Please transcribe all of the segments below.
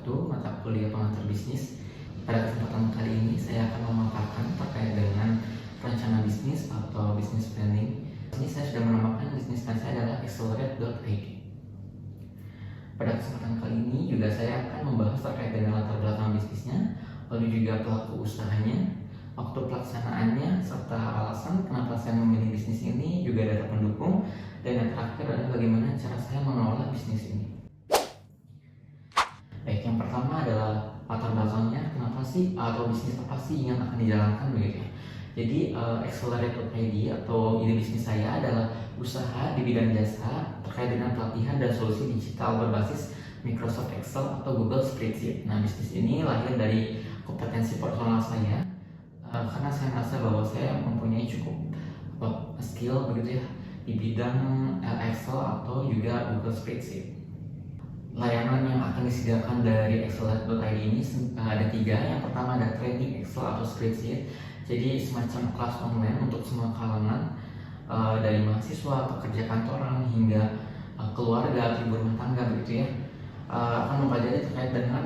mata kuliah pengantar bisnis. Pada kesempatan kali ini saya akan memaparkan terkait dengan rencana bisnis atau business planning. Ini saya sudah menamakan bisnis plan saya adalah accelerate.id. Pada kesempatan kali ini juga saya akan membahas terkait dengan latar belakang bisnisnya, lalu juga pelaku usahanya, waktu pelaksanaannya, serta alasan kenapa saya memilih bisnis ini, juga data pendukung, dan yang terakhir adalah bagaimana cara saya mengelola bisnis ini. Baik, yang pertama adalah latar belakangnya, kenapa sih atau bisnis apa sih yang akan dijalankan begitu ya. Jadi Accelerate.id atau ide bisnis saya adalah usaha di bidang jasa terkait dengan pelatihan dan solusi digital berbasis Microsoft Excel atau Google Spreadsheet. Nah, bisnis ini lahir dari kompetensi personal saya karena saya merasa bahwa saya mempunyai cukup skill begitu ya di bidang Excel atau juga Google Spreadsheet. Layanan yang akan disediakan dari Accelerate.id ini ada 3. Yang pertama ada training Excel atau Spreadsheet, jadi semacam kelas online untuk semua kalangan, dari mahasiswa, pekerja kantoran hingga keluarga atau ibu rumah tangga begitu ya, akan mempelajari terkait dengan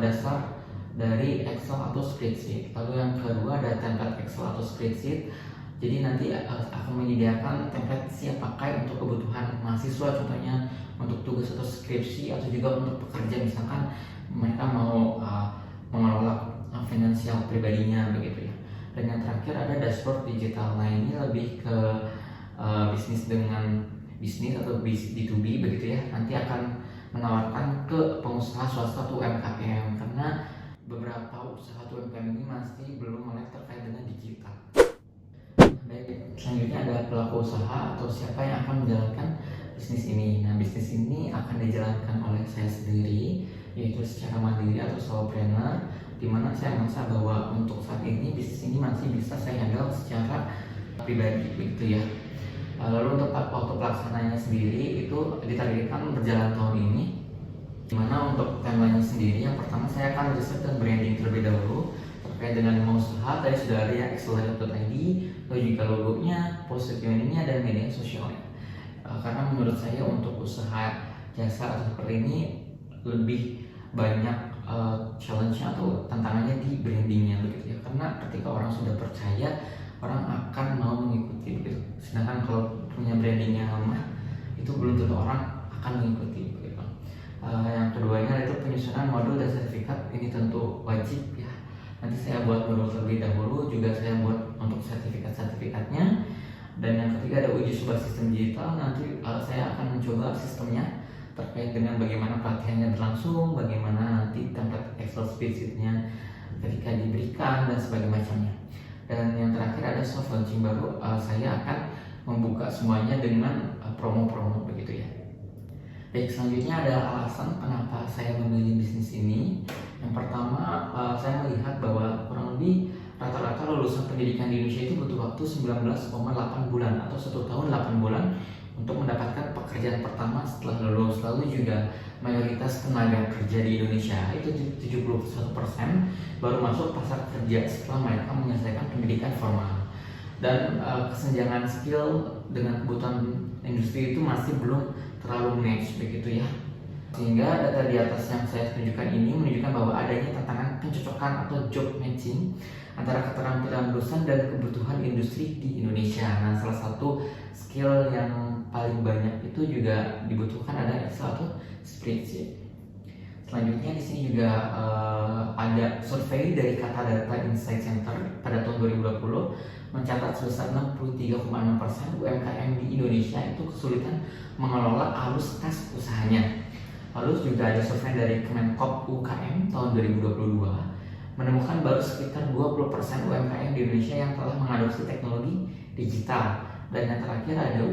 dasar dari Excel atau Spreadsheet. Lalu yang kedua ada template Excel atau Spreadsheet, jadi nanti akan menyediakan template siap pakai untuk kebutuhan mahasiswa, contohnya untuk tugas atau skripsi atau juga untuk pekerja, misalkan mereka mau mengelola finansial pribadinya begitu ya. Dan yang terakhir ada dashboard digital. Nah, ini lebih ke bisnis dengan bisnis atau B2B begitu ya. Nanti akan menawarkan ke pengusaha swasta atau UMKM, karena beberapa usaha atau UMKM ini masih belum melek terkait dengan digital. Baik, selanjutnya ada pelaku usaha atau siapa yang akan menjalankan bisnis ini. Nah, bisnis ini akan dijalankan oleh saya sendiri, yaitu secara mandiri atau solopreneur, dimana saya merasa bahwa untuk saat ini bisnis ini masih bisa saya handle secara pribadi begitu ya. Lalu untuk waktu pelaksananya sendiri itu ditargetkan berjalan tahun ini, dimana untuk timeline sendiri yang pertama saya akan riset dan branding terlebih dahulu terkait dengan nama usaha. Tadi sudah ada ya Accelerate.id, lalu juga logonya, positioningnya, dan media sosialnya. Karena menurut saya untuk usaha jasa seperti ini lebih banyak challenge-nya atau tantangannya di brandingnya begitu ya, karena ketika orang sudah percaya, orang akan mau mengikuti begitu. Sedangkan kalau punya brandingnya lemah, itu belum tentu orang akan mengikuti begitu. Yang keduanya itu penyusunan modul dan sertifikat, ini tentu wajib ya. Nanti saya buat modul terlebih dahulu, juga saya buat untuk sertifikatnya. Dan yang ketiga ada uji coba sistem digital. Nanti saya akan mencoba sistemnya terkait dengan bagaimana pelatihannya berlangsung, bagaimana nanti template Excel spreadsheet-nya ketika diberikan dan sebagainya macamnya. Dan yang terakhir ada soft launching baru. Saya akan membuka semuanya dengan promo-promo begitu ya. Baik, selanjutnya ada alasan kenapa saya memilih bisnis ini. Yang pertama, saya melihat bahwa kurang lebih rata-rata lulusan pendidikan di Indonesia itu butuh waktu 19,8 bulan atau 1 tahun 8 bulan untuk mendapatkan pekerjaan pertama setelah lulus. Lalu juga mayoritas tenaga kerja di Indonesia itu 71% baru masuk pasar kerja setelah mereka menyelesaikan pendidikan formal. Dan kesenjangan skill dengan kebutuhan industri itu masih belum terlalu match begitu ya. Sehingga data di atas yang saya tunjukkan ini menunjukkan bahwa adanya tantangan pencocokan atau job matching antara keterampilan lulusan dan kebutuhan industri di Indonesia. Nah, salah satu skill yang paling banyak itu juga dibutuhkan ada Excel atau Spreadsheet. Selanjutnya di sini juga ada survei dari Kata Data Insight Center pada tahun 2020 mencatat sebesar 63,6% UMKM di Indonesia itu kesulitan mengelola arus kas usahanya. Lalu juga ada survei dari Kemenkop UKM tahun 2022 menemukan baru sekitar 20% UMKM di Indonesia yang telah mengadopsi teknologi digital. Dan yang terakhir ada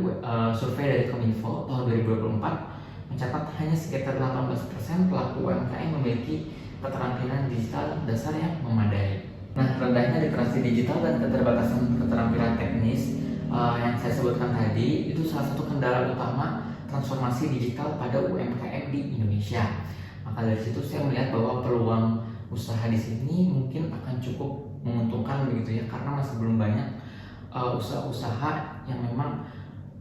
survei dari Kominfo tahun 2024 mencatat hanya sekitar 18% pelaku UMKM memiliki keterampilan digital dasar yang memadai. Nah, rendahnya literasi digital dan keterbatasan keterampilan teknis yang saya sebutkan tadi itu salah satu kendala utama transformasi digital pada UMKM di Indonesia. Maka dari situ saya melihat bahwa peluang usaha di sini mungkin akan cukup menguntungkan begitu ya, karena masih belum banyak usaha-usaha yang memang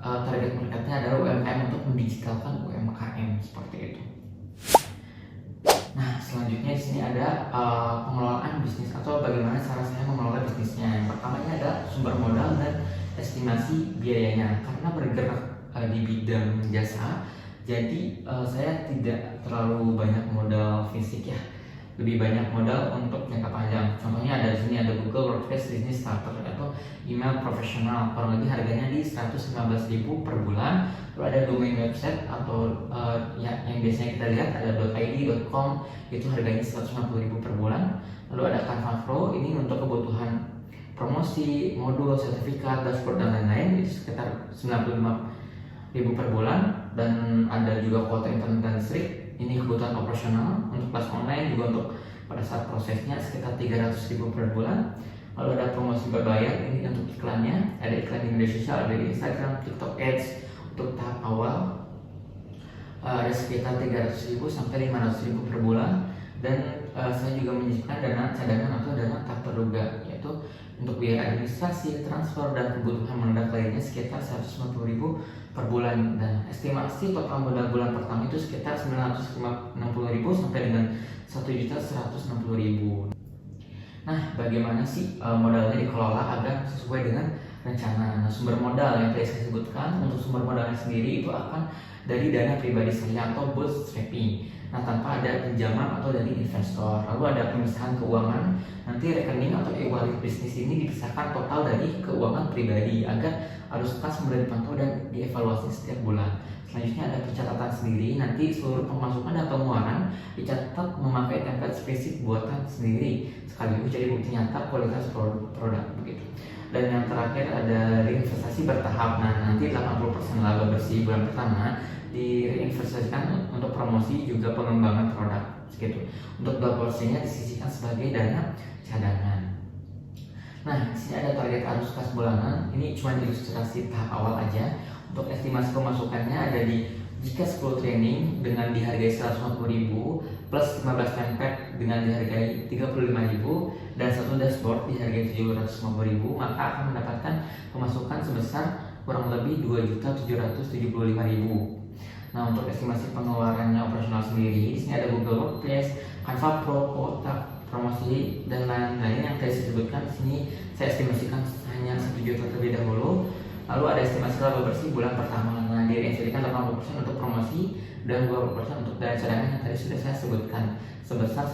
target marketnya adalah UMKM untuk mendigitalkan UMKM seperti itu. Nah, selanjutnya di sini ada pengelolaan bisnis atau bagaimana cara saya mengelola bisnisnya. Yang pertama ini ada sumber modal dan estimasi biayanya. Karena bergerak di bidang jasa, jadi saya tidak terlalu banyak modal fisik ya, lebih banyak modal untuk jangka panjang. Contohnya ada di sini ada Google WordPress Business Starter atau email profesional, kurang lebih harganya di 115.000 per bulan. Lalu ada domain website atau yang biasanya kita lihat ada .id, .com, itu harganya 150.000 per bulan. Lalu ada Canva Pro, ini untuk kebutuhan promosi, modul, sertifikat, dashboard dan lain-lain, itu sekitar 95.000 per bulan. Dan ada juga kuota internet dan listrik, ini kebutuhan operasional untuk kelas online, juga untuk pada saat prosesnya sekitar 300.000 per bulan. Lalu ada promosi berbayar, ini untuk iklannya, ada iklan di media sosial, ada di Instagram, TikTok Ads untuk tahap awal, ada sekitar 300.000 sampai 500.000 per bulan. Dan saya juga menyisipkan dana cadangan atau dana tak terduga, yaitu untuk biaya administrasi, transfer, dan kebutuhan mendadak lainnya sekitar 150.000 per bulan. Dan estimasi total modal bulan pertama itu sekitar 960.000 sampai dengan 1.160.000. Nah, bagaimana sih modalnya dikelola agar sesuai dengan rencana? Nah, sumber modal yang tadi saya sebutkan, untuk sumber modalnya sendiri itu akan dari dana pribadi saya atau bootstrapping. Nah, tanpa ada pinjaman atau dari investor. Lalu ada pemisahan keuangan. Nanti rekening atau e-wallet bisnis ini dipisahkan total dari keuangan pribadi agar arus kas mudah dipantau dan dievaluasi setiap bulan. Selanjutnya ada pencatatan sendiri. Nanti seluruh pemasukan dan pengeluaran dicatat memakai template spesifik buatan sendiri, sekaligus jadi bukti nyata kualitas produk begitu. Dan yang terakhir ada reinvestasi bertahap. Nah, nanti 80% laba bersih bulan pertama direinvestasikan untuk promosi juga pengembangan produk segitu. Untuk 2%-nya disisihkan sebagai dana cadangan. Nah, di sini ada target arus kas bulanan. Ini cuma ilustrasi tahap awal aja. Untuk estimasi pemasukannya ada di jika 10 training dengan dihargai 150.000 plus 15 template dengan dihargai 35.000 dan satu dashboard dihargai 750.000, maka akan mendapatkan pemasukan sebesar kurang lebih 2.775.000. Nah, untuk estimasi pengeluarannya operasional sendiri, di sini ada Google WordPress, Canva Pro, kuota promosi dan lain-lain yang tadi saya sebutkan. Di sini saya estimasikan hanya 1 juta terlebih dahulu. Lalu ada estimasi laba bersih bulan pertama. Nah, diinvestasikan 80% untuk promosi dan 20% untuk dana cadangan yang tadi sudah saya sebutkan sebesar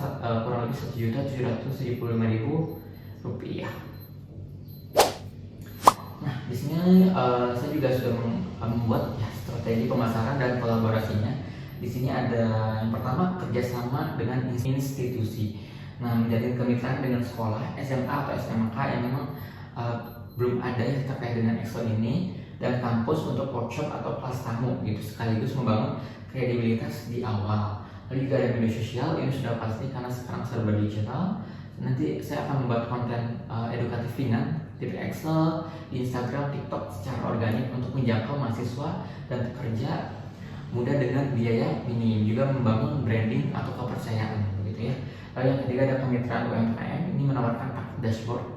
kurang lebih 1.775.000 rupiah. Nah, di sini saya juga sudah membuat ya, strategi pemasaran dan kolaborasinya. Di sini ada yang pertama kerjasama dengan institusi. Nah, menjalin kemitraan dengan sekolah, SMA atau SMK yang memang belum ada yang terkait dengan Excel ini, dan kampus untuk workshop atau kelas tamu gitu, sekaligus membangun kredibilitas di awal. Lalu juga ada media sosial, ini sudah pasti karena sekarang serba digital. Nanti saya akan membuat konten edukatif ringan di Excel, di Instagram, TikTok secara organik untuk menjangkau mahasiswa dan pekerja muda dengan biaya minim, juga membangun branding atau kepercayaan begitu ya. Lalu yang ketiga ada kemitraan UMKM, ini menawarkan paket dashboard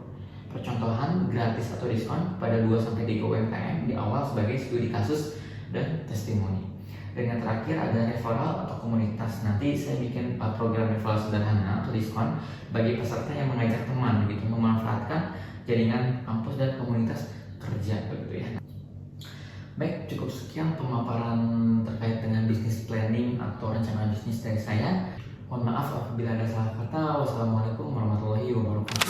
percontohan gratis atau diskon pada 2-3 UMKM di awal sebagai studi kasus dan testimoni. Dan yang terakhir ada referral atau komunitas. Nanti saya bikin program referral sederhana atau diskon bagi peserta yang mengajak teman begitu, memanfaatkan jaringan kampus dan komunitas kerja begitu ya. Baik, cukup sekian pemaparan terkait dengan bisnis planning atau rencana bisnis dari saya. Mohon maaf apabila ada salah kata. Wassalamualaikum warahmatullahi wabarakatuh.